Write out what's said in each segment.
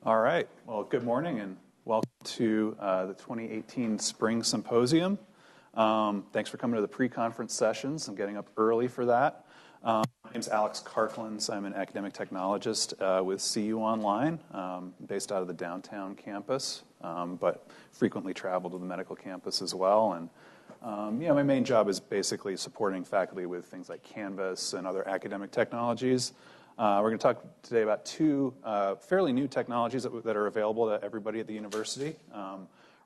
All right. Well, good morning and welcome to the 2018 Spring Symposium. Thanks for coming to the pre-conference sessions. I'm getting up early for that. My name's Alex Karklins. I'm an academic technologist with CU Online, based out of the downtown campus, but frequently travel to the medical campus as well. And my main job is basically supporting faculty with things like Canvas and other academic technologies. We're going to talk today about two fairly new technologies that are available to everybody at the university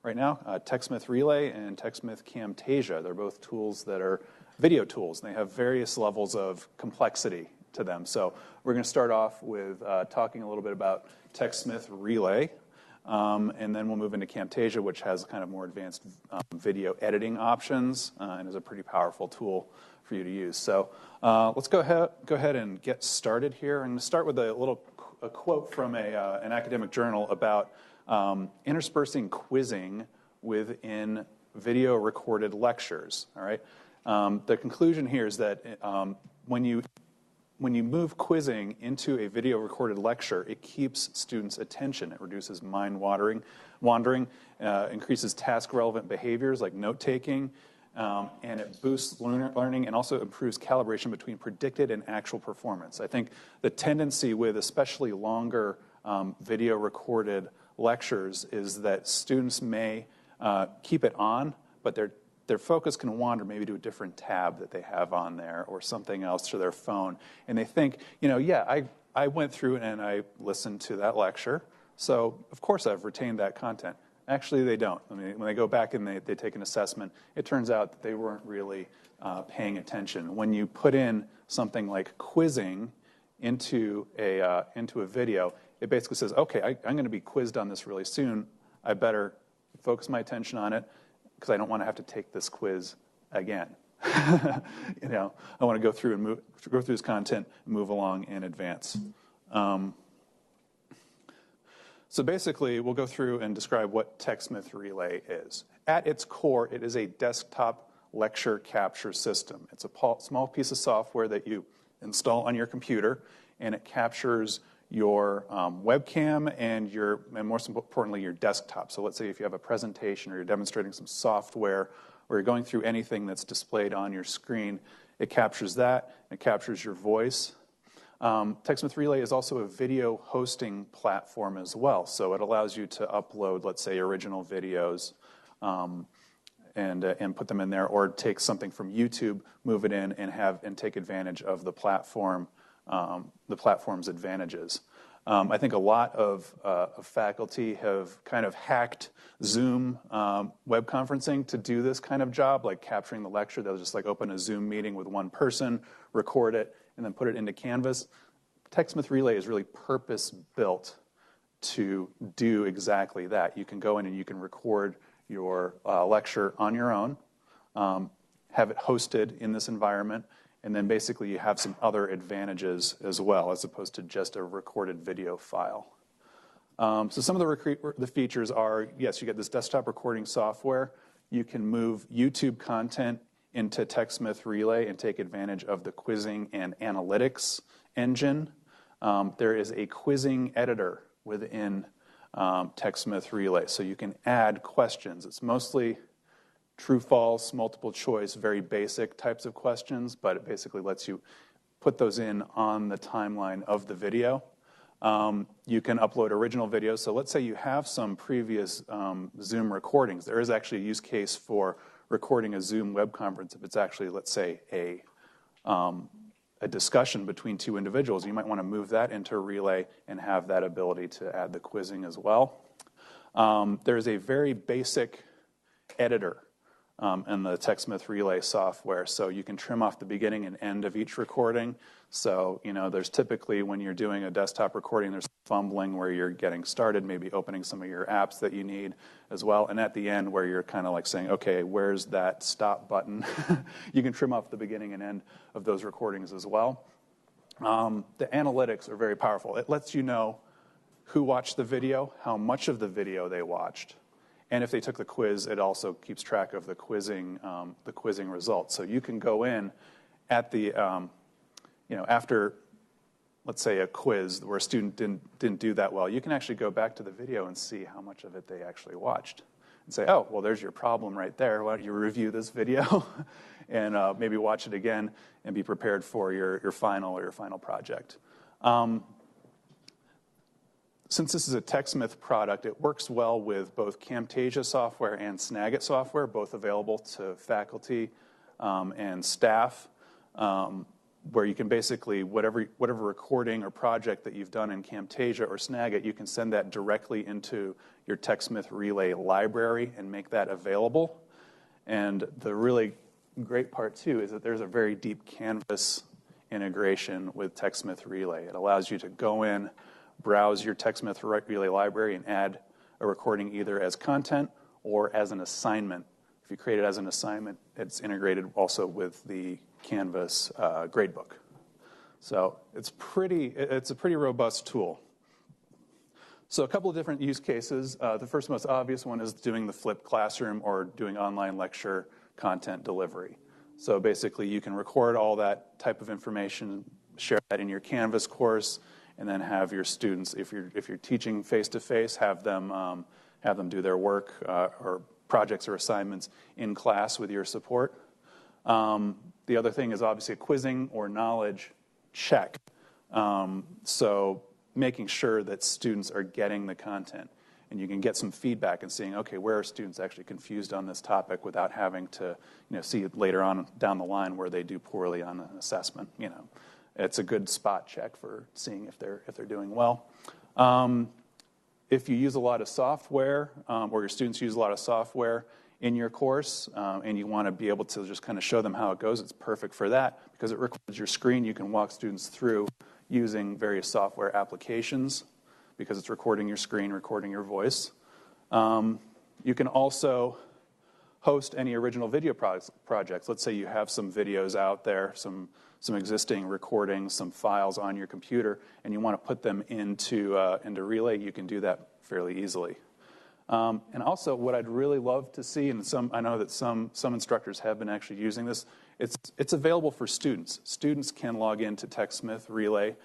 right now, TechSmith Relay and TechSmith Camtasia. They're both tools that are video tools, and they have various levels of complexity to them. So we're going to start off with talking a little bit about TechSmith Relay, and then we'll move into Camtasia, which has kind of more advanced video editing options and is a pretty powerful tool for you to use. So let's go ahead and get started here. I'm going to start with a quote from an academic journal about interspersing quizzing within video recorded lectures. All right. The conclusion here is that when you move quizzing into a video recorded lecture, it keeps students' attention. It reduces mind wandering, increases task-relevant behaviors like note-taking, and it boosts learning and also improves calibration between predicted and actual performance. I think the tendency with especially longer video recorded lectures is that students may keep it on, but their focus can wander maybe to a different tab that they have on there or something else to their phone. And they think, I went through and I listened to that lecture, so of course I've retained that content. Actually, they don't. I mean, when they go back and they take an assessment, it turns out that they weren't really paying attention. When you put in something like quizzing into a video, it basically says, okay, I'm going to be quizzed on this really soon. I better focus my attention on it because I don't want to have to take this quiz again. I want to go through this content and move along in advance. So basically, we'll go through and describe what TechSmith Relay is. At its core, it is a desktop lecture capture system. It's a small piece of software that you install on your computer, and it captures your webcam and most importantly, your desktop. So let's say if you have a presentation or you're demonstrating some software or you're going through anything that's displayed on your screen, it captures that, and it captures your voice. TechSmith Relay is also a video hosting platform as well, so it allows you to upload, let's say, original videos and put them in there, or take something from YouTube, move it in, and take advantage of the platform's advantages. I think a lot of faculty have kind of hacked Zoom web conferencing to do this kind of job, like capturing the lecture. They'll just open a Zoom meeting with one person, record it, and then put it into Canvas. TechSmith Relay is really purpose-built to do exactly that. You can go in and you can record your lecture on your own, have it hosted in this environment, and then basically you have some other advantages as well, as opposed to just a recorded video file. So some of the features are, yes, you get this desktop recording software. You can move YouTube content into TechSmith Relay and take advantage of the quizzing and analytics engine. There is a quizzing editor within TechSmith Relay, so you can add questions. It's mostly true, false, multiple choice, very basic types of questions, but it basically lets you put those in on the timeline of the video. You can upload original videos. So let's say you have some previous Zoom recordings. There is actually a use case for recording a Zoom web conference if it's actually, let's say, a discussion between two individuals. You might want to move that into Relay and have that ability to add the quizzing as well. There's a very basic editor in the TechSmith Relay software, so you can trim off the beginning and end of each recording. So, there's typically, when you're doing a desktop recording, there's fumbling where you're getting started, maybe opening some of your apps that you need as well, and at the end where you're kind of saying, okay, where's that stop button? You can trim off the beginning and end of those recordings as well. The analytics are very powerful. It lets you know who watched the video, how much of the video they watched, and if they took the quiz, it also keeps track of the quizzing results. So you can go in at the, after let's say a quiz where a student didn't do that well, you can actually go back to the video and see how much of it they actually watched. And say, oh, well, there's your problem right there. Why don't you review this video and maybe watch it again and be prepared for your final or your final project. Since this is a TechSmith product, it works well with both Camtasia software and Snagit software, both available to faculty and staff, where you can basically, whatever recording or project that you've done in Camtasia or Snagit, you can send that directly into your TechSmith Relay library and make that available. And the really great part, too, is that there's a very deep Canvas integration with TechSmith Relay. It allows you to go in, browse your TechSmith Relay library, and add a recording either as content or as an assignment. If you create it as an assignment, it's integrated also with the Canvas gradebook. So it's a pretty robust tool. So a couple of different use cases. The first most obvious one is doing the flipped classroom or doing online lecture content delivery. So basically you can record all that type of information, share that in your Canvas course, and then have your students, if you're teaching face-to-face, have them do their work or projects or assignments in class with your support. The other thing is obviously a quizzing or knowledge check. So making sure that students are getting the content. And you can get some feedback and seeing, okay, where are students actually confused on this topic without having to, see it later on down the line where they do poorly on an assessment. It's a good spot check for seeing if they're doing well. If you use a lot of software, or your students use a lot of software in your course, and you want to be able to just kind of show them how it goes, it's perfect for that because it records your screen. You can walk students through using various software applications because it's recording your screen, recording your voice. You can also host any original video projects. Let's say you have some videos out there, some existing recordings, some files on your computer, and you want to put them into Relay. You can do that fairly easily. And also, what I'd really love to see, and I know that some instructors have been actually using this, it's available for students. Students can log into TechSmith Relay,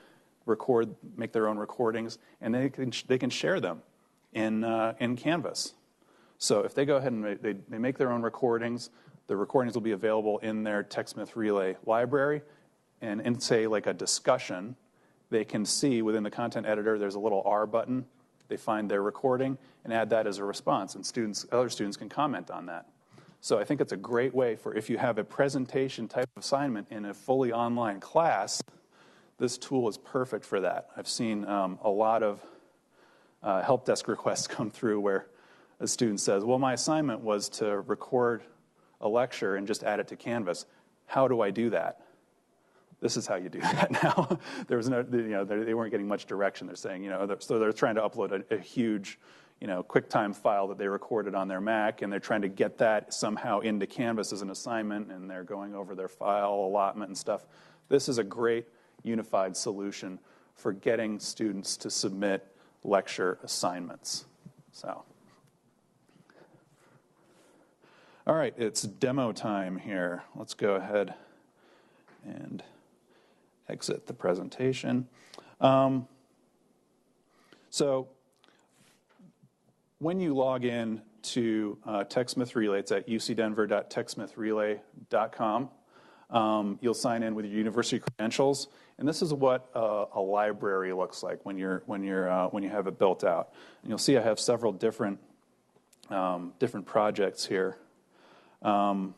make their own recordings, and they can share them in Canvas. So if they go ahead and they make their own recordings, the recordings will be available in their TechSmith Relay library, and in, say, like a discussion, they can see within the content editor there's a little R button. They find their recording and add that as a response, and other students can comment on that. So I think it's a great way for if you have a presentation type of assignment in a fully online class, this tool is perfect for that. I've seen a lot of help desk requests come through where a student says, well, my assignment was to record a lecture and just add it to Canvas. How do I do that? This is how you do that now. There was no, they weren't getting much direction. They're saying, so they're trying to upload a huge, QuickTime file that they recorded on their Mac, and they're trying to get that somehow into Canvas as an assignment, and they're going over their file allotment and stuff. This is a great unified solution for getting students to submit lecture assignments. So, all right, it's demo time here. Let's go ahead and exit the presentation. So when you log in to TechSmith Relay, it's at ucdenver.techsmithrelay.com. You'll sign in with your university credentials, and this is what a library looks like when you have it built out. And you'll see I have several different projects here, and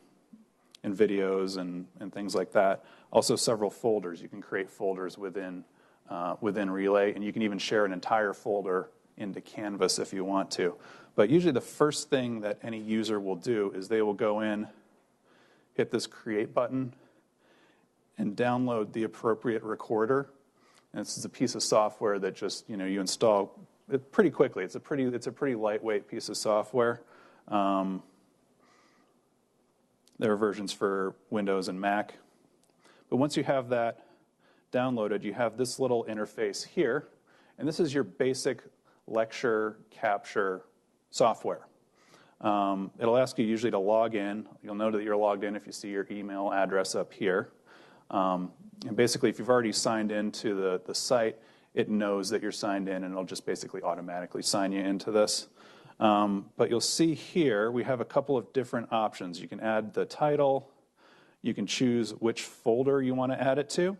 videos and things like that. Also, several folders. You can create folders within Relay, and you can even share an entire folder into Canvas if you want to. But usually the first thing that any user will do is they will go in, hit this Create button, and download the appropriate recorder. And this is a piece of software that just, you install it pretty quickly. It's a pretty lightweight piece of software. There are versions for Windows and Mac. But once you have that downloaded, you have this little interface here, and this is your basic lecture capture software. It'll ask you usually to log in. You'll know that you're logged in if you see your email address up here. And basically, if you've already signed into the site, it knows that you're signed in, and it'll just basically automatically sign you into this. But you'll see here, we have a couple of different options. You can add the title. You can choose which folder you want to add it to.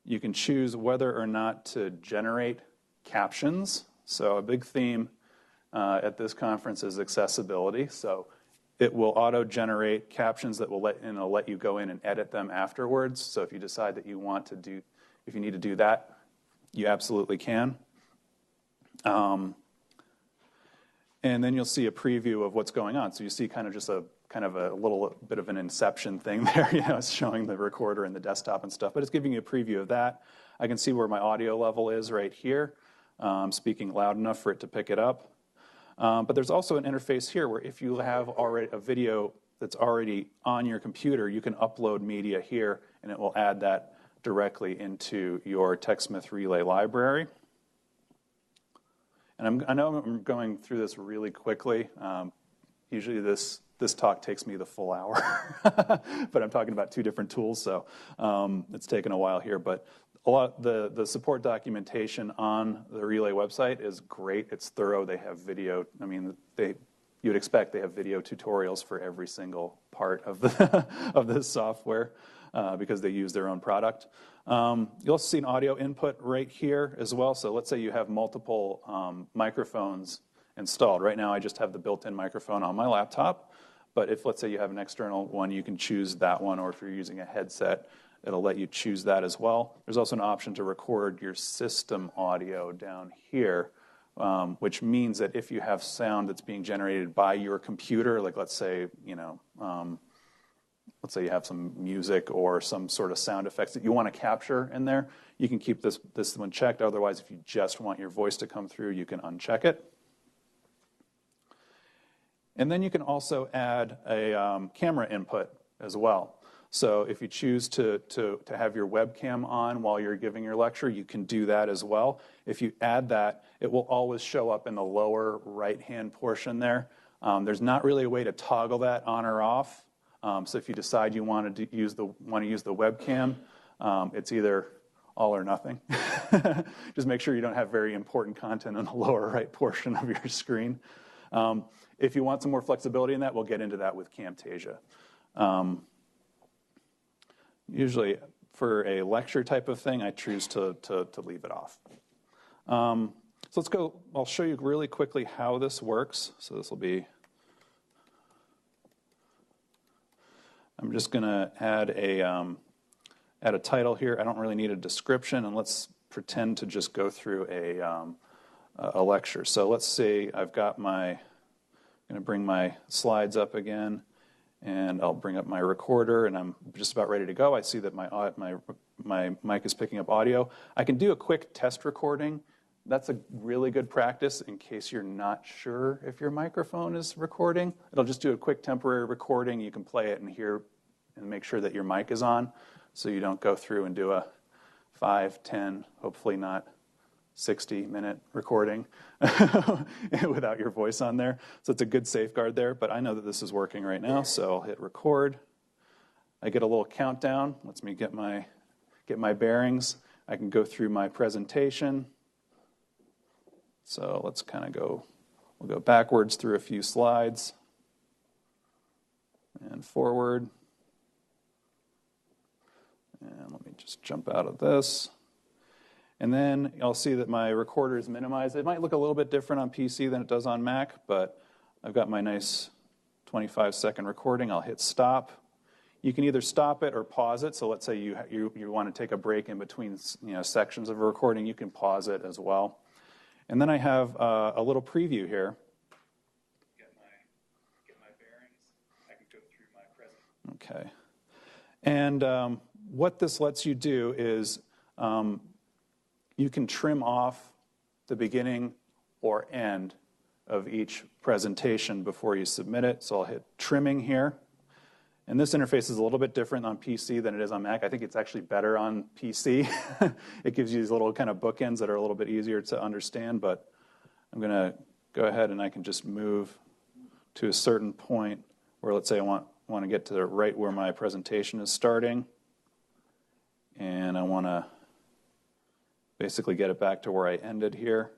You can choose whether or not to generate captions. So a big theme at this conference is accessibility. So it will auto-generate captions that will let you go in and edit them afterwards. So if you decide that you want to do, if you need to do that, you absolutely can. And then you'll see a preview of what's going on. So you see kind of just a little bit of an inception thing there. It's showing the recorder and the desktop and stuff, but it's giving you a preview of that. I can see where my audio level is right here. I'm speaking loud enough for it to pick it up. But there's also an interface here where if you have already a video that's already on your computer, you can upload media here, and it will add that directly into your TechSmith Relay library. And I know I'm going through this really quickly. Usually this talk takes me the full hour, but I'm talking about two different tools, so it's taken a while here. But the support documentation on the Relay website is great. It's thorough. They have video. I mean, you'd expect they have video tutorials for every single part of of this software because they use their own product. You'll also see an audio input right here as well. So let's say you have multiple microphones installed. Right now, I just have the built-in microphone on my laptop. But if, let's say, you have an external one, you can choose that one. Or if you're using a headset, it'll let you choose that as well. There's also an option to record your system audio down here, which means that if you have sound that's being generated by your computer, like let's say, let's say you have some music or some sort of sound effects that you want to capture in there, you can keep this one checked. Otherwise, if you just want your voice to come through, you can uncheck it. And then you can also add a camera input as well. So if you choose to have your webcam on while you're giving your lecture, you can do that as well. If you add that, it will always show up in the lower right-hand portion there. There's not really a way to toggle that on or off. So if you decide you want to use the webcam, it's either all or nothing. Just make sure you don't have very important content in the lower right portion of your screen. If you want some more flexibility in that, we'll get into that with Camtasia. Usually for a lecture type of thing, I choose to leave it off. So let's go. I'll show you really quickly how this works. So this will be, I'm just going to add a title here. I don't really need a description, and let's pretend to just go through a lecture. So let's say I've got I'm going to bring my slides up again, and I'll bring up my recorder, and I'm just about ready to go. I see that my mic is picking up audio. I can do a quick test recording. That's a really good practice in case you're not sure if your microphone is recording. It'll just do a quick temporary recording. You can play it and hear and make sure that your mic is on so you don't go through and do a 5, 10, hopefully not 60-minute recording without your voice on there. So it's a good safeguard there, but I know that this is working right now, so I'll hit record. I get a little countdown, lets me get my bearings. I can go through my presentation. So let's kind of we'll go backwards through a few slides and forward. And let me just jump out of this. And then you'll see that my recorder is minimized. It might look a little bit different on PC than it does on Mac, but I've got my nice 25-second recording. I'll hit stop. You can either stop it or pause it. So let's say you want to take a break in between sections of a recording. You can pause it as well. And then I have a little preview here. Get my bearings. I can go through my presentation. Okay. And what this lets you do is you can trim off the beginning or end of each presentation before you submit it. So I'll hit trimming here. And this interface is a little bit different on PC than it is on Mac. I think it's actually better on PC. It gives you these little kind of bookends that are a little bit easier to understand, but I'm going to go ahead and I can just move to a certain point where, let's say I want to get to right where my presentation is starting. and I want to basically get it back to where I ended here.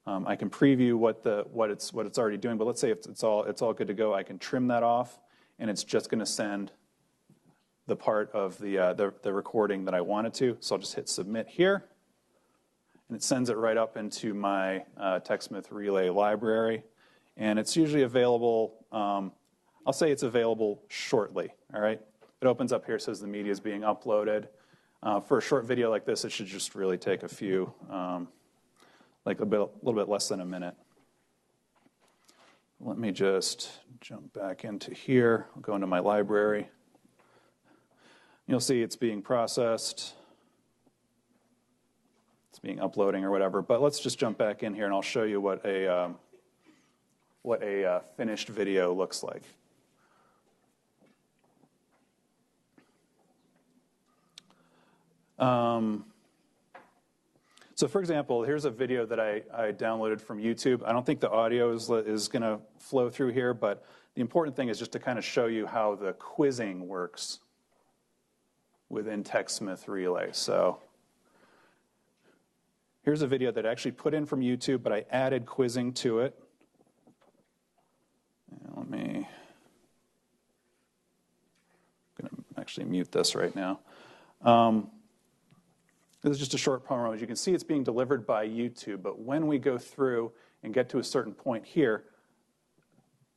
I can preview what it's already doing, but let's say it's all good to go. I can trim that off, and it's just going to send the part of the recording that I wanted to. So I'll just hit submit here, and it sends it right up into my TechSmith Relay library, and it's usually available. I'll say it's available shortly. All right, it opens up here, says the media is being uploaded. For a short video like this, it should just really take a few. Like a little bit less than a minute. Let me just jump back into here. I'll go into my library. You'll see it's being processed. It's being uploading or whatever. But let's just jump back in here, and I'll show you what a finished video looks like. So for example, here's a video that I downloaded from YouTube. I don't think the audio is going to flow through here, but the important thing is just to kind of show you how the quizzing works within TechSmith Relay. So here's a video that I actually put in from YouTube, but I added quizzing to it. And I'm going to actually mute this right now. This is just a short promo. As you can see, it's being delivered by YouTube, but when we go through and get to a certain point here,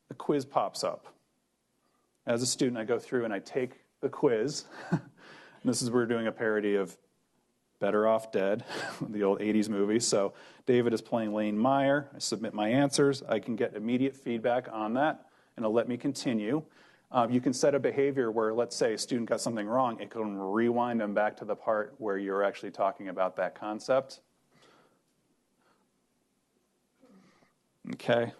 the quiz pops up. As a student, I go through and I take the quiz. And this is, we're doing a parody of Better Off Dead, the old 80s movie. So David is playing Lane Meyer. I submit my answers. I can get immediate feedback on that, and it'll let me continue. You can set a behavior where, let's say, a student got something wrong. It can rewind them back to the part where you're actually talking about that concept. Okay.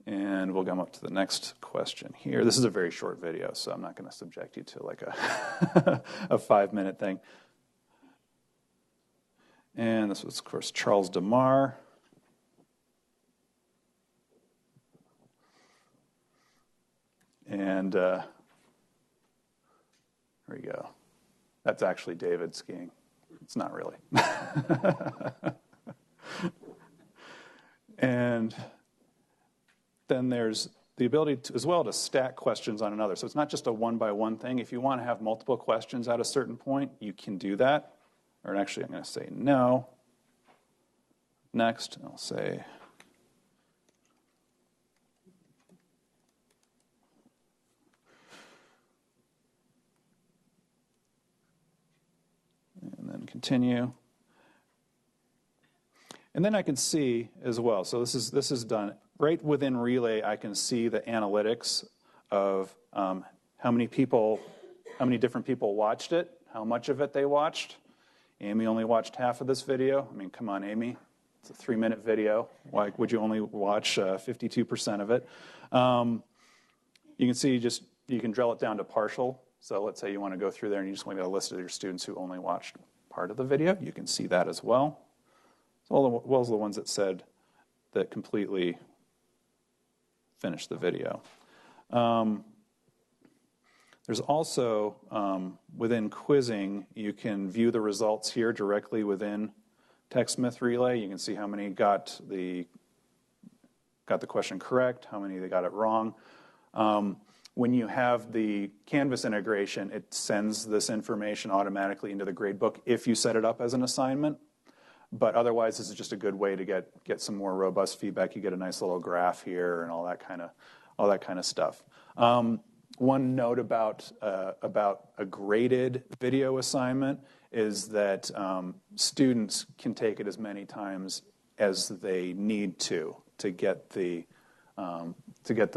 And we'll come up to the next question here. This is a very short video, so I'm not going to subject you to like a 5-minute thing. And this was, of course, Charles DeMar. And there we go. That's actually David skiing. It's not really. And then there's the ability to, as well, to stack questions on another. So it's not just a one-by-one thing. If you want to have multiple questions at a certain point, you can do that. Or actually, I'm going to say no. Next, I'll say continue. And then I can see as well, so this is done. Right within Relay, I can see the analytics of how many different people watched it, how much of it they watched. Amy only watched half of this video. I mean, come on, Amy. It's a 3-minute video. Why would you only watch 52% of it? You can see you can drill it down to partial. So let's say you want to go through there and you just want to get a list of your students who only watched part of the video. You can see that as well. As well as the ones that said that completely finished the video. There's also, within quizzing, you can view the results here directly within TechSmith Relay. You can see how many got the question correct, how many they got it wrong. When you have the Canvas integration, it sends this information automatically into the gradebook if you set it up as an assignment. But otherwise, this is just a good way to get some more robust feedback. You get a nice little graph here and all that kind of stuff. One note about a graded video assignment is that students can take it as many times as they need to get the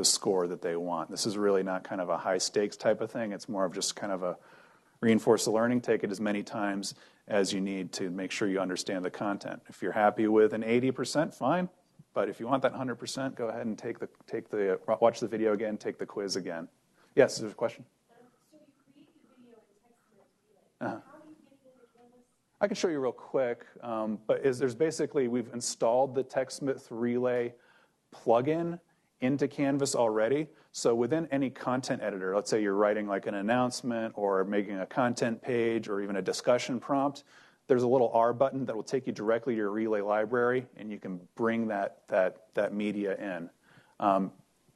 score that they want. This is really not kind of a high stakes type of thing. It's more of just kind of a reinforce the learning. Take it as many times as you need to make sure you understand the content. If you're happy with an 80%, fine. But if you want that 100%, go ahead and watch the video again, take the quiz again. Yes, there's a question? So you create the video in TechSmith Relay. How do you get it into Canvas? I can show you real quick, but there's basically, we've installed the TechSmith Relay plugin into Canvas already. So within any content editor, let's say you're writing like an announcement or making a content page or even a discussion prompt, there's a little R button that will take you directly to your Relay library, and you can bring that media in.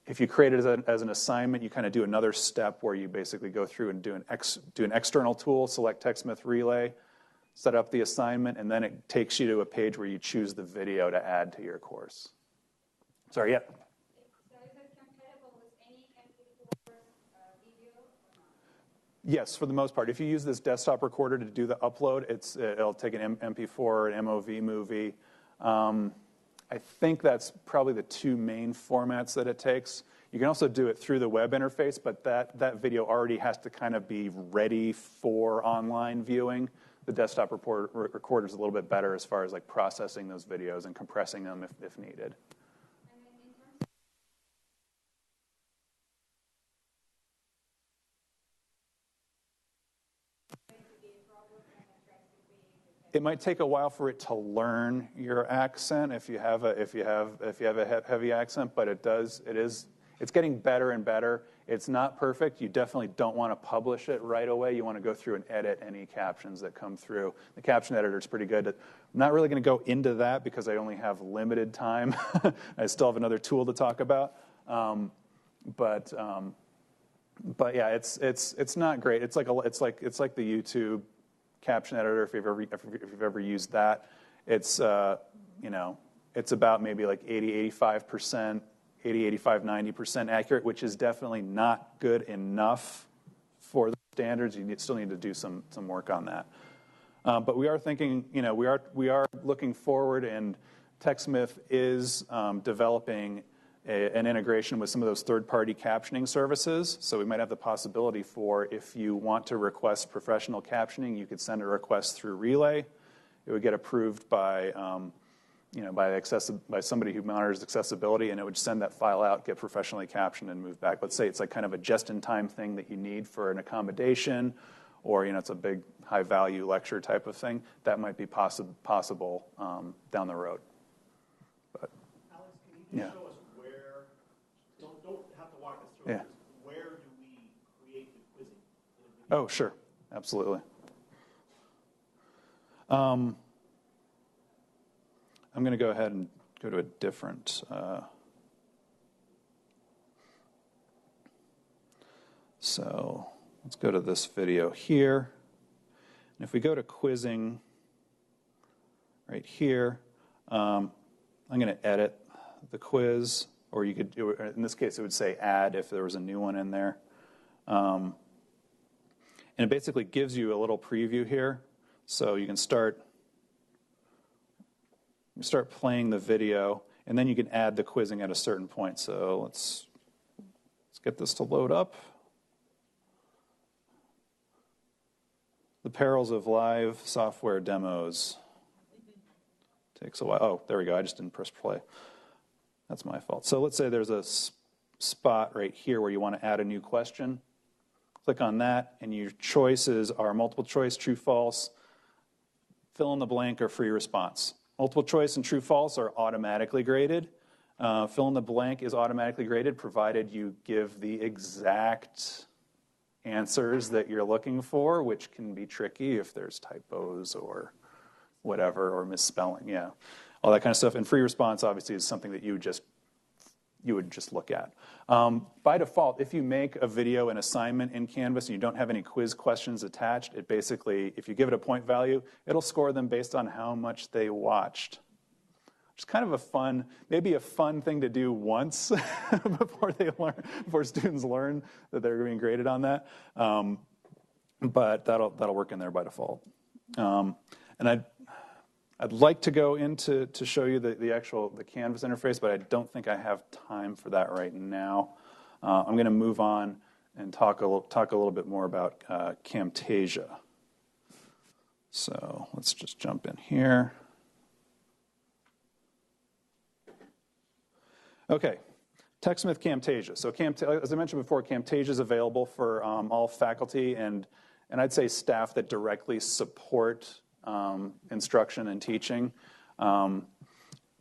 If you create it as an assignment, you kind of do another step where you basically go through and do an external tool, select TechSmith Relay, set up the assignment, and then it takes you to a page where you choose the video to add to your course. Sorry, yeah? So is it compatible with any MP4 video or not? Yes, for the most part. If you use this desktop recorder to do the upload, it'll take an MP4 or an MOV movie. I think that's probably the two main formats that it takes. You can also do it through the web interface, but that video already has to kind of be ready for online viewing. The desktop recorder is a little bit better as far as like processing those videos and compressing them if needed. And then in terms of It might take a while for it to learn your accent if you have a heavy accent, but it's getting better and better. It's not perfect. You definitely don't want to publish it right away. You want to go through and edit any captions that come through. The caption editor is pretty good. I'm not really going to go into that because I only have limited time. I still have another tool to talk about, but yeah, it's not great. It's like the YouTube caption editor, if you've ever used that. It's it's about maybe like 85%, 90% accurate, which is definitely not good enough for the standards. You still need to do some work on that. But we are thinking, we are looking forward, and TechSmith is developing an integration with some of those third-party captioning services. So we might have the possibility for, if you want to request professional captioning, you could send a request through Relay. It would get approved by somebody who monitors accessibility, and it would send that file out, get professionally captioned, and move back. Let's say it's like kind of a just-in-time thing that you need for an accommodation, or it's a big, high-value lecture type of thing. That might be possible down the road. But Alex, can you just show us where? Don't have to walk us through. Yeah. Where do we create the quizzing? Oh, sure, absolutely. I'm going to go ahead and go to a different. So let's go to this video here. And if we go to quizzing right here, I'm going to edit the quiz, or you could do it, in this case, it would say add if there was a new one in there. And it basically gives you a little preview here. So you can start playing the video, and then you can add the quizzing at a certain point. So let's get this to load up. The perils of live software demos. Takes a while. Oh, there we go. I just didn't press play. That's my fault. So let's say there's a spot right here where you want to add a new question. Click on that, and your choices are multiple choice, true, false, fill in the blank, or free response. Multiple choice and true, false are automatically graded. Fill in the blank is automatically graded, provided you give the exact answers that you're looking for, which can be tricky if there's typos or whatever, or misspelling, yeah. All that kind of stuff. And free response, obviously, is something that you would just look at. By default, if you make a video, an assignment in Canvas, and you don't have any quiz questions attached, it basically, if you give it a point value, it'll score them based on how much they watched. Which is kind of maybe a fun thing to do once before students learn that they're being graded on that. But that'll work in there by default. And I'd like to go into to show you the Canvas interface, but I don't think I have time for that right now. I'm going to move on and talk a little bit more about Camtasia. So let's just jump in here. Okay, TechSmith Camtasia. So as I mentioned before, Camtasia is available for all faculty and I'd say staff that directly support instruction and teaching.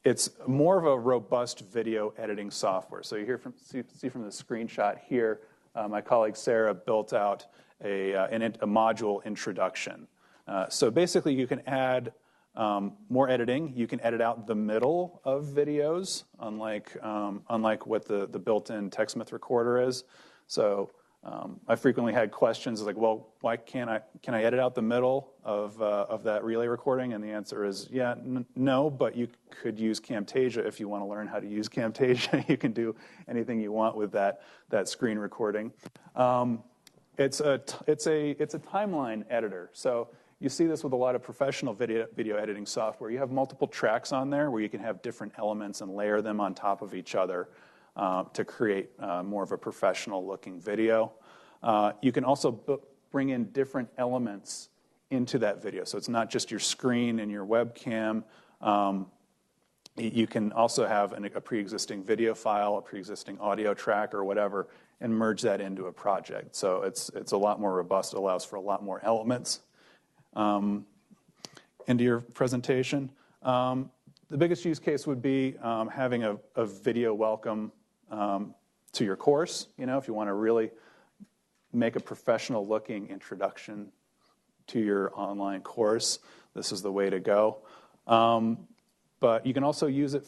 it's more of a robust video editing software. So you see from the screenshot here, my colleague Sarah built out a module introduction. So basically, you can add more editing. You can edit out the middle of videos, unlike what the built-in TechSmith recorder is. So I frequently had questions like, well, why can I edit out the middle of that relay recording? And the answer is, yeah, no, but you could use Camtasia if you want to learn how to use Camtasia. You can do anything you want with that screen recording. It's a timeline editor. So you see this with a lot of professional video editing software. You have multiple tracks on there where you can have different elements and layer them on top of each other to create more of a professional-looking video. You can also bring in different elements into that video. So it's not just your screen and your webcam. You can also have a pre-existing video file, a pre-existing audio track, or whatever, and merge that into a project. So it's a lot more robust. It allows for a lot more elements into your presentation. The biggest use case would be having a video welcome to your course. If you want to really make a professional-looking introduction to your online course, this is the way to go. But you can also use it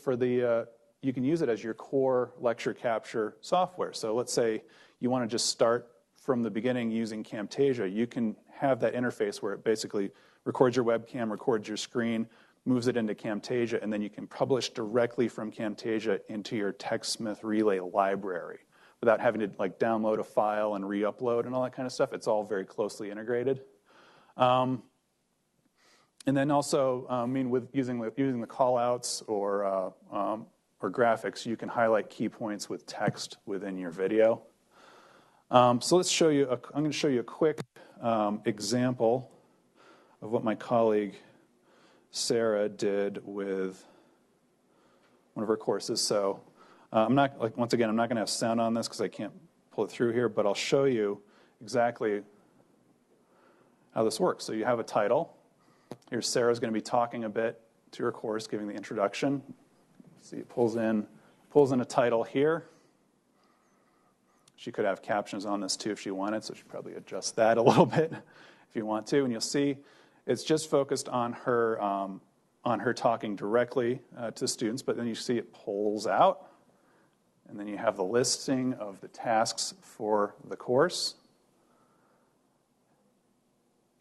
you can use it as your core lecture capture software. So let's say you want to just start from the beginning using Camtasia. You can have that interface where it basically records your webcam, records your screen, moves it into Camtasia, and then you can publish directly from Camtasia into your TechSmith Relay library without having to download a file and re-upload and all that kind of stuff. It's all very closely integrated. And then also, with using the callouts or graphics, you can highlight key points with text within your video. So let's show you. I'm going to show you a quick example of what my colleague Sarah did with one of her courses. So once again, I'm not going to have sound on this because I can't pull it through here, but I'll show you exactly how this works. So you have a title. Here, Sarah's going to be talking a bit to her course, giving the introduction. See, it pulls in a title here. She could have captions on this too if she wanted, so she'd probably adjust that a little bit if you want to. And you'll see it's just focused on her talking directly to students, but then you see it pulls out, and then you have the listing of the tasks for the course.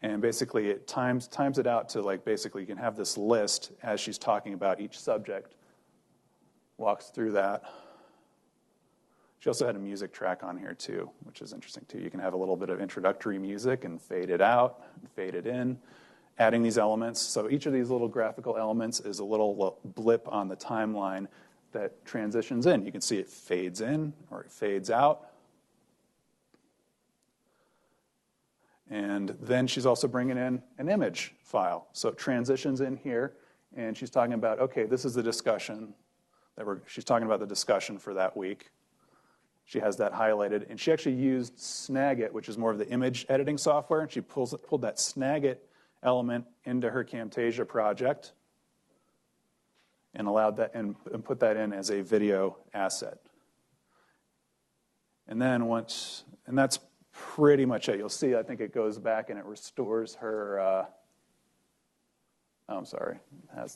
And basically it times it out to basically you can have this list as she's talking about each subject, walks through that. She also had a music track on here too, which is interesting too. You can have a little bit of introductory music and fade it out, and fade it in, adding these elements. So each of these little graphical elements is a little blip on the timeline that transitions in. You can see it fades in or it fades out. And then she's also bringing in an image file. So it transitions in here, and she's talking about, okay, this is the discussion. She's talking about the discussion for that week. She has that highlighted, and she actually used Snagit, which is more of the image editing software, and she pulled that Snagit element into her Camtasia project and allowed that and put that in as a video asset. And then that's pretty much it. You'll see, I think it goes back and it restores her. I'm sorry,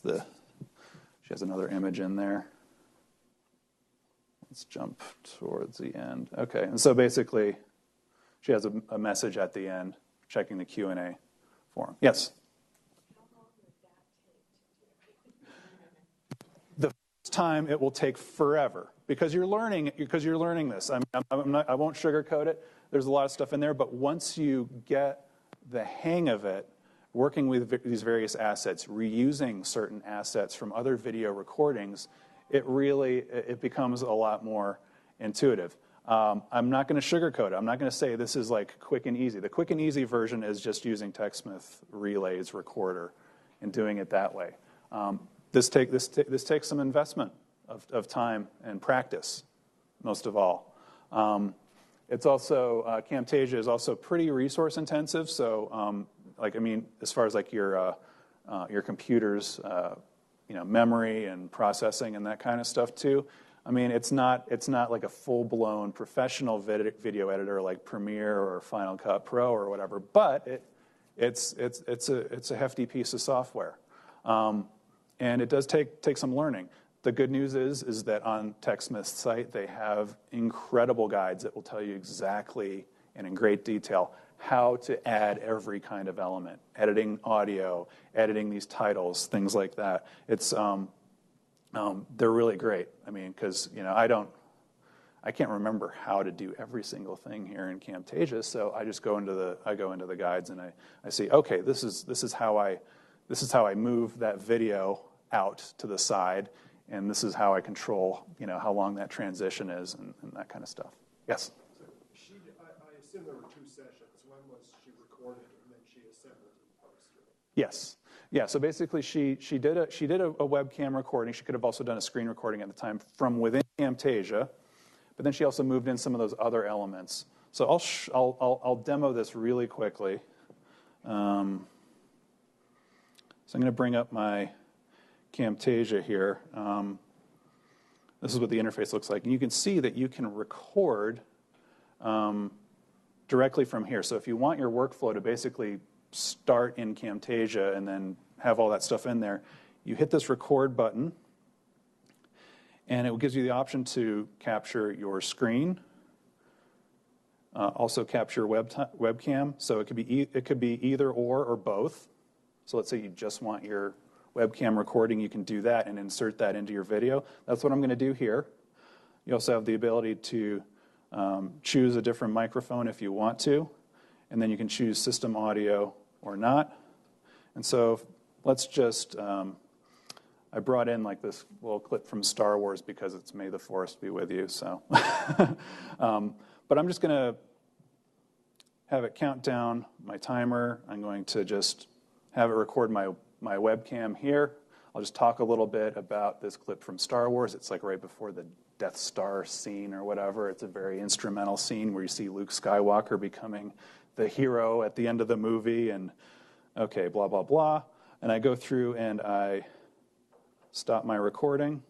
she has another image in there. Let's jump towards the end. Okay, and so basically, she has a message at the end, checking the Q&A form. Yes? How long would that take to The first time it will take forever because you're learning this. I won't sugarcoat it. There's a lot of stuff in there, but once you get the hang of it, working with these various assets, reusing certain assets from other video recordings, it becomes a lot more intuitive. I'm not going to sugarcoat it. I'm not going to say this is quick and easy. The quick and easy version is just using TechSmith Relay's recorder and doing it that way. This takes some investment of time and practice, most of all. It's also Camtasia is also pretty resource intensive. So, as far as your computer's memory and processing and that kind of stuff too. I mean, it's not like a full-blown professional video editor like Premiere or Final Cut Pro or whatever, but it's a hefty piece of software, and it does take some learning. The good news is that on TechSmith's site they have incredible guides that will tell you exactly and in great detail how to add every kind of element, editing audio, editing these titles, things like that. It's they're really great. I mean, because I can't remember how to do every single thing here in Camtasia, so I just go into the guides and I see, okay, this is how I move that video out to the side, and this is how I control how long that transition is and that kind of stuff. Yes. So I assume there were 2 sessions. One was she recorded and then she assembled and posted. Yes. Yeah, so basically she did a webcam recording. She could have also done a screen recording at the time from within Camtasia, but then she also moved in some of those other elements. So I'll demo this really quickly. So I'm going to bring up my Camtasia here. This is what the interface looks like, and you can see that you can record directly from here. So if you want your workflow to basically start in Camtasia and then have all that stuff in there, you hit this record button, and it gives you the option to capture your screen, also capture webcam. So it could be either or both. So let's say you just want your webcam recording, you can do that and insert that into your video. That's what I'm going to do here. You also have the ability to choose a different microphone if you want to, and then you can choose system audio or not. And so let's just, I brought in like this little clip from Star Wars because it's May the Force be with you. So, but I'm just going to have it count down my timer. I'm going to just have it record my webcam here. I'll just talk a little bit about this clip from Star Wars. It's like right before the Death Star scene or whatever. It's a very instrumental scene where you see Luke Skywalker becoming the hero at the end of the movie, and okay, blah, blah, blah. And I go through and I stop my recording,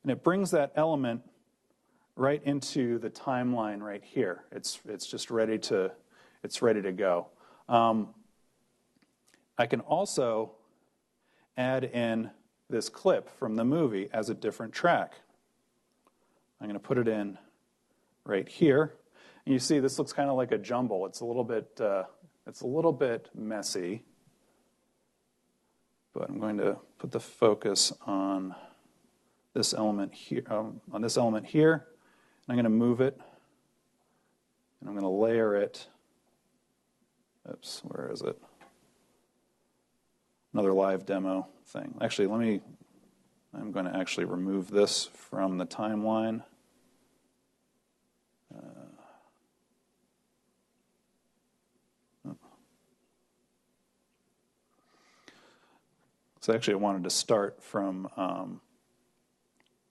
and it brings that element right into the timeline right here. It's just ready to go. I can also add in this clip from the movie as a different track. I'm going to put it in right here. And you see this looks kind of like a jumble. It's a little bit messy. But I'm going to put the focus on this element here, And I'm going to move it, and I'm going to layer it. Oops, where is it? Another live demo thing. Actually, I'm going to actually remove this from the timeline. So actually I wanted to start from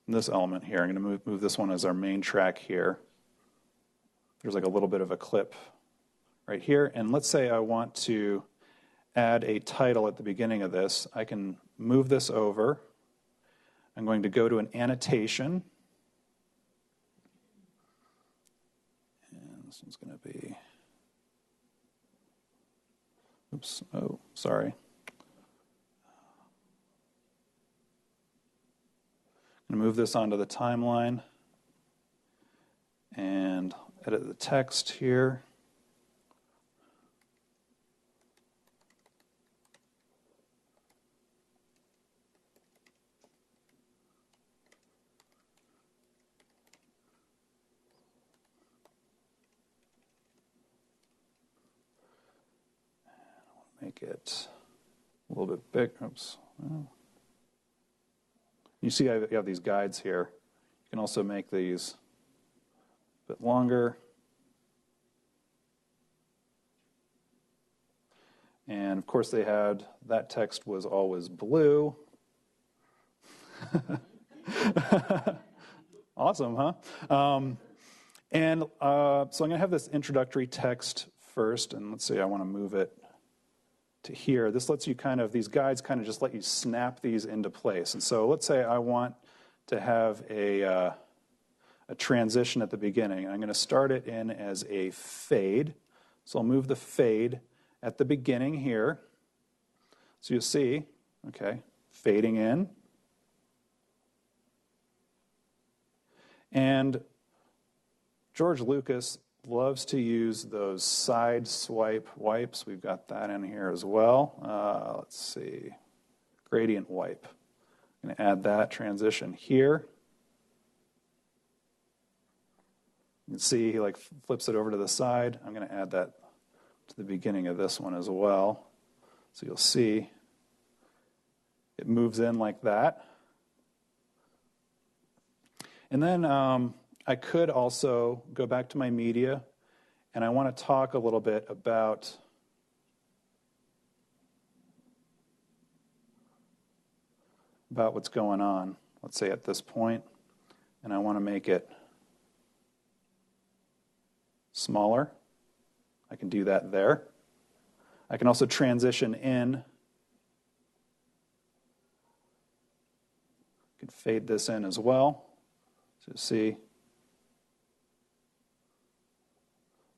this element here. I'm going to move this one as our main track here. There's like a little bit of a clip right here. And let's say I want to add a title at the beginning of this. I can move this over. I'm going to go to an annotation. And this one's going to be, oops, oh, sorry. I'm going to move this onto the timeline and edit the text here. Make it a little bit big. Oops. You see you have these guides here. You can also make these a bit longer. And of course that text was always blue. Awesome, huh? So I'm going to have this introductory text first, and let's see, I want to move it to here. This lets you these guides kind of just let you snap these into place. And so let's say I want to have a transition at the beginning. I'm going to start it in as a fade. So I'll move the fade at the beginning here. So you'll see, okay, fading in. And George Lucas loves to use those side swipe wipes. We've got that in here as well. Let's see, gradient wipe. I'm going to add that transition here. You can see he flips it over to the side. I'm going to add that to the beginning of this one as well. So you'll see it moves in like that. And then I could also go back to my media, and I want to talk a little bit about what's going on, let's say at this point, and I want to make it smaller. I can do that there. I can also transition in. I can fade this in as well. So see,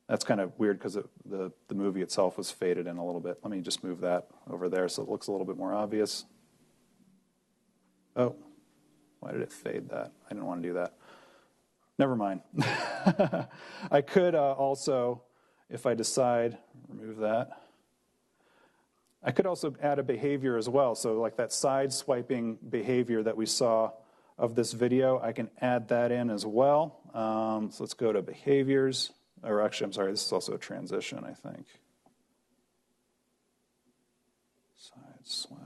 that's kind of weird because the movie itself was faded in a little bit. Let me just move that over there so it looks a little bit more obvious. Oh, why did it fade that? I didn't want to do that. Never mind. I could also, if I decide, remove that. I could also add a behavior as well. So like that side swiping behavior that we saw of this video, I can add that in as well. So let's go to behaviors. Or actually, I'm sorry, this is also a transition, I think. Side swipe.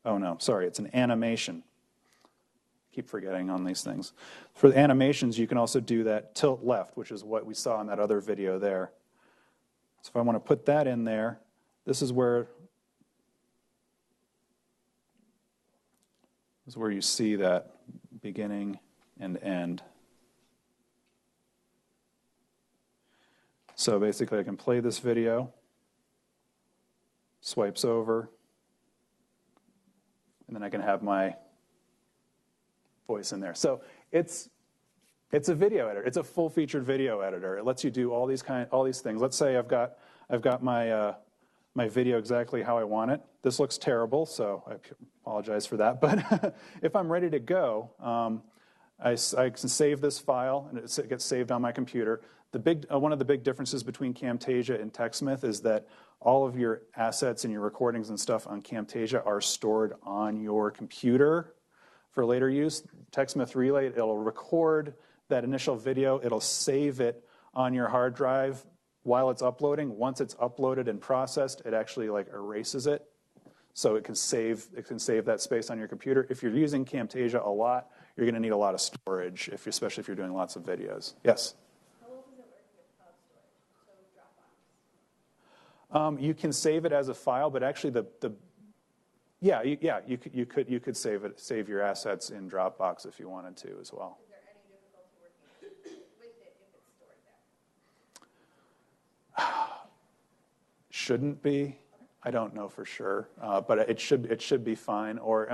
Oh, no, sorry, it's an animation. Keep forgetting on these things. For the animations, you can also do that tilt left, which is what we saw in that other video there. So if I want to put that in there, this is where you see that beginning and end. So basically I can play this video, swipes over, and then I can have my voice in there. So it's a video editor. It's a full-featured video editor. It lets you do all these things. Let's say I've got my my video exactly how I want it. This looks terrible, so I apologize for that. But if I'm ready to go, I can save this file, and it gets saved on my computer. One of the big differences between Camtasia and TechSmith is that all of your assets and your recordings and stuff on Camtasia are stored on your computer for later use. TechSmith Relay, it'll record that initial video. It'll save it on your hard drive while it's uploading. Once it's uploaded and processed, it actually erases it. So it can save that space on your computer. If you're using Camtasia a lot, you're going to need a lot of storage, especially if you're doing lots of videos. Yes? How well does it work with cloud storage? So Dropbox? You can save it as a file, but actually you could save your assets in Dropbox if you wanted to as well. Is there any difficulty working with it if it's stored there? Shouldn't be. I don't know for sure, but it should be fine. Or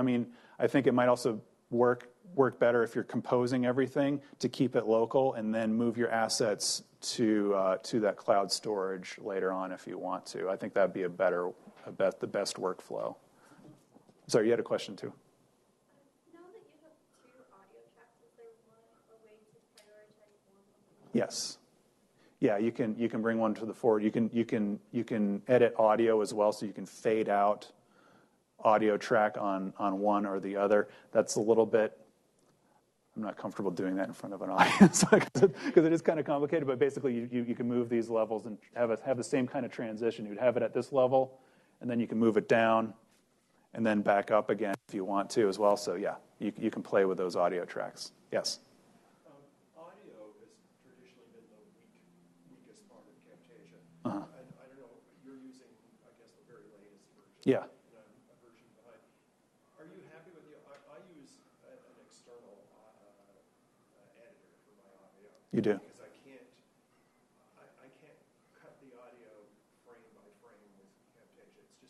I think it might also work better if you're composing everything to keep it local and then move your assets to that cloud storage later on if you want to. I think that'd be the best workflow. Sorry, you had a question too. Now that you have two audio tracks, is there a way to prioritize one? Yes. Yeah, you can bring one to the forward. You can edit audio as well, so you can fade out audio track on one or the other. That's a little bit. I'm not comfortable doing that in front of an audience because it is kind of complicated. But basically, you can move these levels and have the same kind of transition. You'd have it at this level, and then you can move it down, and then back up again if you want to as well. So yeah, you can play with those audio tracks. Yes. Audio has traditionally been the weakest part of Camtasia. Uh-huh. I don't know, you're using, I guess, the very latest version. Yeah. And I'm a version behind. Are you happy with I use an external editor for my audio. You do. Because I can't cut the audio frame by frame with Camtasia. It's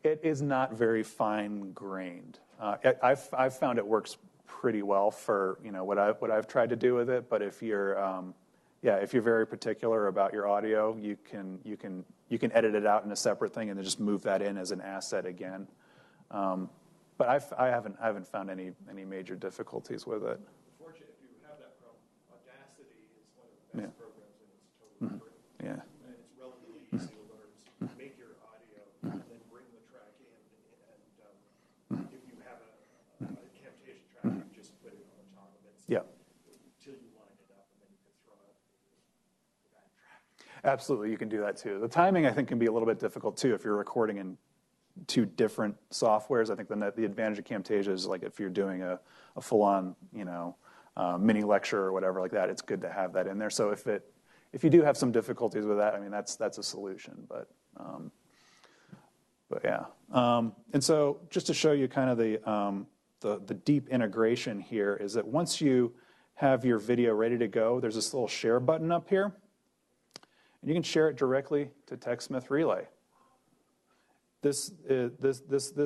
It is not very fine-grained. I've found it works pretty well for what I've tried to do with it. But if you're if you're very particular about your audio, you can edit it out in a separate thing and then just move that in as an asset again. But I haven't found any major difficulties with it. Fortunately, if you have that problem, Audacity is one of the best programs, and it's totally free. Yeah. And it's relatively easy to learn. So make your audio and then bring the track in. And if you have a Camtasia track, you just put it on top of it. Yeah. Until you line it up, and then you can throw out the bad track. Absolutely, you can do that too. The timing, I think, can be a little bit difficult too if you're recording in two different softwares. I think the advantage of Camtasia is like if you're doing a full-on mini lecture or whatever like that, it's good to have that in there. So if you do have some difficulties with that, I mean that's a solution. But yeah. And so just to show you kind of the deep integration here is that once you have your video ready to go, there's this little share button up here, and you can share it directly to TechSmith Relay. This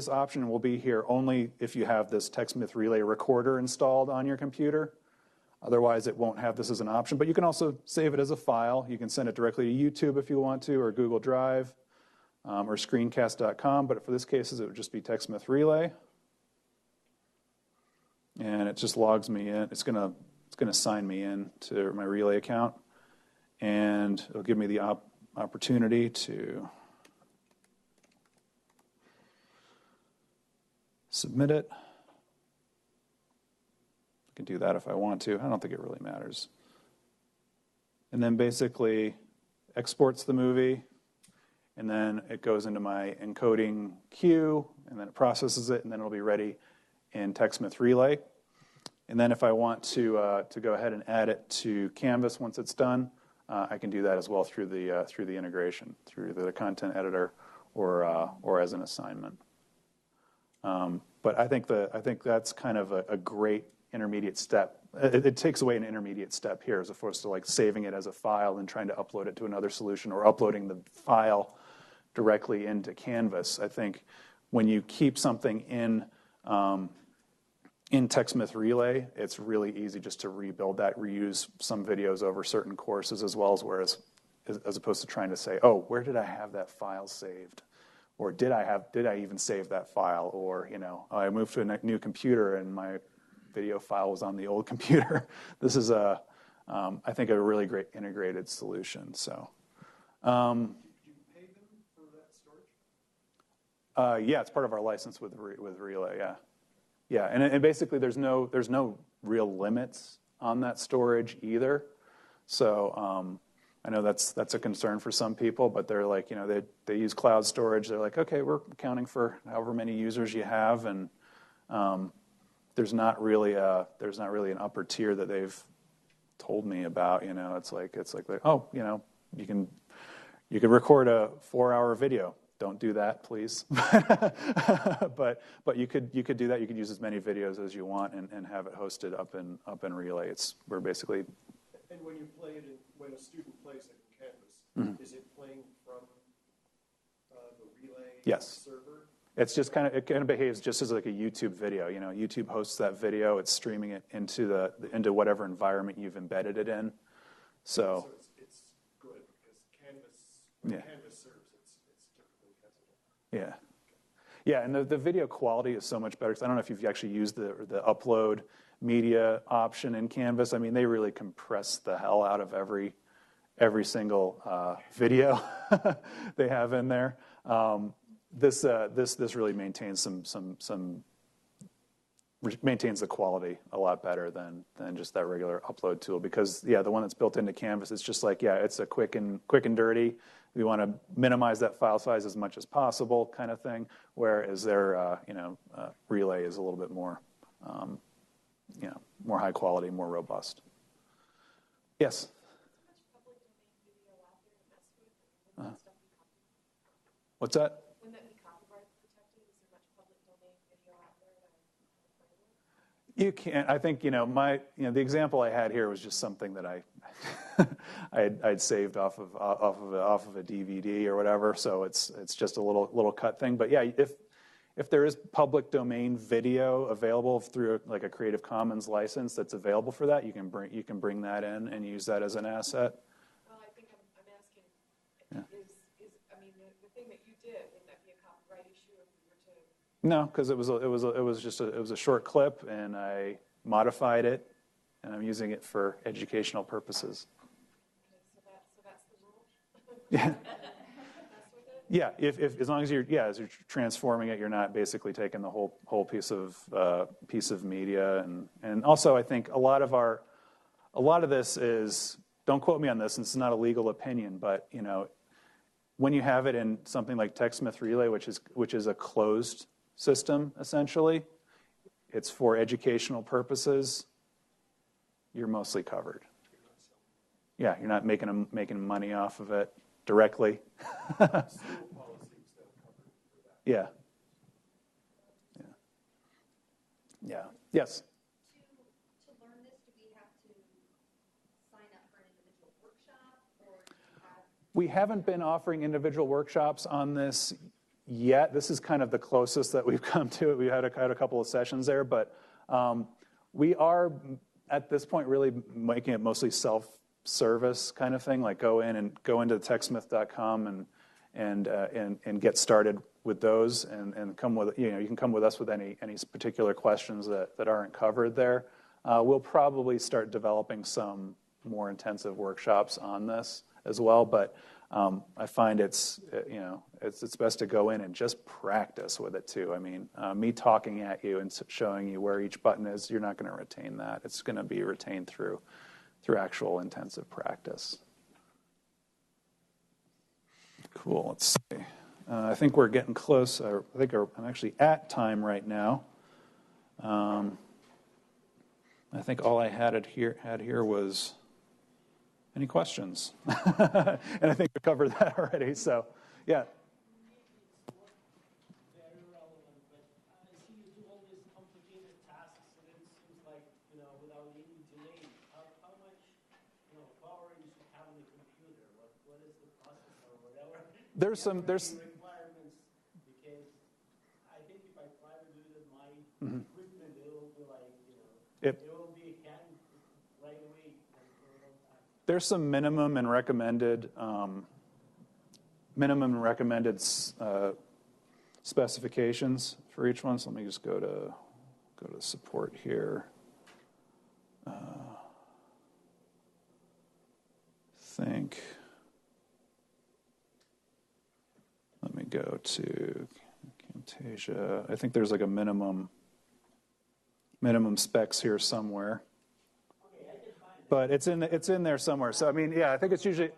option will be here only if you have this TechSmith Relay recorder installed on your computer. Otherwise, it won't have this as an option. But you can also save it as a file. You can send it directly to YouTube if you want to, or Google Drive, or screencast.com. But for this case, it would just be TechSmith Relay. And it just logs me in. It's gonna sign me in to my Relay account. And it'll give me the opportunity to submit it. I can do that if I want to. I don't think it really matters. And then basically exports the movie, and then it goes into my encoding queue, and then it processes it, and then it'll be ready in TechSmith Relay. And then if I want to go ahead and add it to Canvas once it's done, I can do that as well through the integration, through the content editor, or as an assignment. But I think that's kind of a great intermediate step. It takes away an intermediate step here as opposed to like saving it as a file and trying to upload it to another solution or uploading the file directly into Canvas. I think when you keep something in TechSmith Relay, it's really easy just to rebuild that, reuse some videos over certain courses as well, as opposed to trying to say, oh, where did I have that file saved? Or did I even save that file? Or, I moved to a new computer and my video file was on the old computer. This is I think, a really great integrated solution. So, Do you pay them for that storage? yeah, it's part of our license with Relay. Yeah, and basically there's no real limits on that storage either. So. I know that's a concern for some people, but they're like, they use cloud storage. They're like, okay, we're accounting for however many users you have, and there's not really an upper tier that they've told me about. It's like oh, you can record a 4-hour video. Don't do that, please. but you could do that. You could use as many videos as you want and have it hosted up in Relay. We're basically. And when you play it, when a student plays it in Canvas, is it playing from the Relay server? It's just kind of behaves just as like a YouTube video. YouTube hosts that video. It's streaming it into whatever environment you've embedded it in. So it's good because Canvas serves, it's typically hesitant. Yeah, and the video quality is so much better. Because I don't know if you've actually used the upload media option in Canvas. I mean, they really compress the hell out of every single video they have in there. This really maintains maintains the quality a lot better than just that regular upload tool, because the one that's built into Canvas, it's just like it's a quick and dirty. We want to minimize that file size as much as possible, kind of thing. Whereas their Relay is a little bit more more high quality, more robust. Yes. What's that? Wouldn't that be copyright protected? Is there much public domain video out there that I'm afraid You can't. I think the example I had here was just something that I'd saved off of a DVD or whatever. So it's just a little cut thing. But yeah, if there is public domain video available through like a Creative Commons license that's available for that, you can bring that in and use that as an asset. Well, I think I'm asking, I mean, the thing that you did, wouldn't that be a copyright issue if we were to? No, because it was a short clip, and I modified it, and I'm using it for educational purposes. Okay, so that's the rule? Yeah. That's with it? Yeah, if as long as you're transforming it, you're not basically taking the whole piece of media, and also I think a lot of this is, don't quote me on this, and it's not a legal opinion, but when you have it in something like TechSmith Relay, which is a closed system essentially, it's for educational purposes, you're mostly covered. Yeah, you're not making money off of it directly. Yeah. Yes. To learn this, do we have to sign up for an individual workshop, or do you have? We haven't been offering individual workshops on this yet. This is kind of the closest that we've come to it. We had a couple of sessions there, but we are at this point really making it mostly self-service kind of thing. Like go into TechSmith.com and get started with those, and come with you can come with us with any particular questions that aren't covered there. We'll probably start developing some more intensive workshops on this as well, but I find it's best to go in and just practice with it too. I mean, me talking at you and showing you where each button is, you're not going to retain that. It's going to be retained through actual intensive practice. Cool. Let's see. I think we're getting close. I'm actually at time right now. I think all I had here was any questions, and I think we covered that already. So, yeah. Very relevant, but I see you do all these complicated tasks, and it seems like without any delay, how much power you should have on the computer. What is the processor or whatever? There's requirements, because I think if I try to do it in my equipment, it will be like it will be a can right away for a long time. There's some minimum and recommended specifications for each one. So let me just go to support here. Let me go to Camtasia. I think there's like a minimum specs here somewhere. But it's in there somewhere. So I mean, yeah, I think it's usually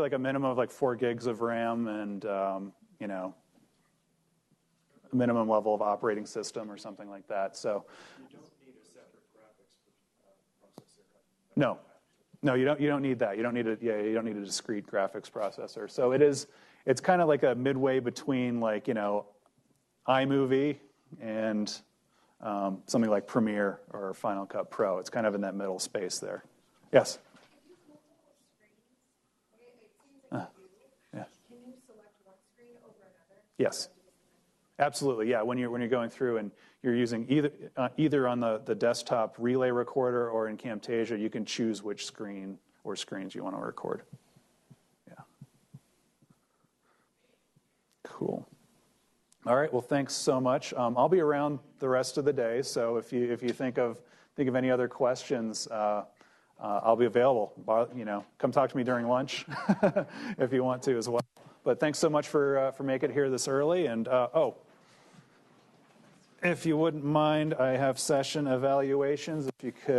like a minimum of like 4 gigs of RAM and a minimum level of operating system or something like that. So You don't need a separate graphics processor. no, you don't need that. You don't need a discrete graphics processor. So it's kind of like a midway between like iMovie and something like Premiere or Final Cut Pro. It's kind of in that middle space there. Yes? Yeah. Can you select one screen over another? Yes. Absolutely, yeah. When you're going through and you're using either on the desktop Relay recorder or in Camtasia, you can choose which screen or screens you want to record. Yeah. Cool. All right. Well, thanks so much. I'll be around the rest of the day, so if you think of any other questions, I'll be available. Come talk to me during lunch if you want to as well. But thanks so much for making it here this early. And if you wouldn't mind, I have session evaluations. If you could.